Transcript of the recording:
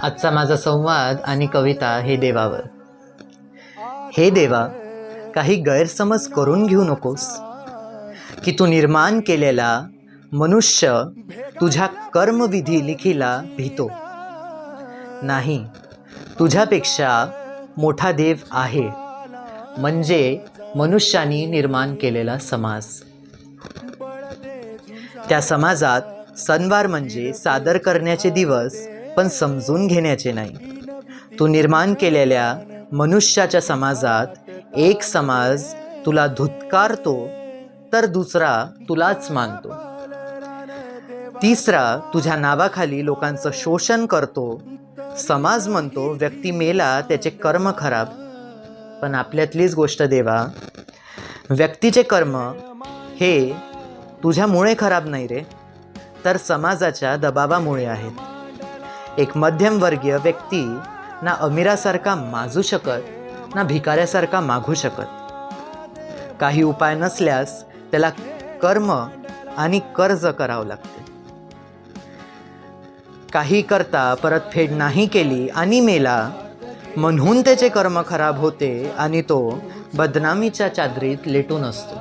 आजचा माझा संवाद आणि कविता हे देवावर. हे देवा, काही गैरसमज करून घेऊ नकोस की तू निर्माण केलेला मनुष्य तुझ्या कर्मविधी लिखीला भीतो. नाही, तुझ्यापेक्षा मोठा देव आहे, म्हणजे मनुष्यानी निर्माण केलेला समाज. त्या समाजात सणवार म्हणजे सादर करण्याचे दिवस, पण समजून घेण्याचे नाही. तू निर्माण केलेल्या मनुष्याच्या समाजात एक समाज तुला धुत्कारतो, तर दुसरा तुलाच मानतो. तिसरा तुझ्या नावाखाली लोकांचं शोषण करतो. समाज म्हणतो व्यक्ती मेला त्याचे कर्म खराब. पण आपल्यातलीच गोष्ट देवा, व्यक्तीचे कर्म हे तुझ्यामुळे खराब नाही रे, तर समाजाच्या दबावामुळे आहेत. एक मध्यमवर्गीय व्यक्ती ना अमीरासारखा माजू शकत, ना भिकाऱ्यासारखा मागू शकत. काही उपाय नसल्यास त्याला कर्म आणि कर्ज करावं लागते. काही करता परतफेड नाही केली आणि मेला, म्हणून त्याचे कर्म खराब होते आणि तो बदनामीच्या चादरीत लेटून असतो.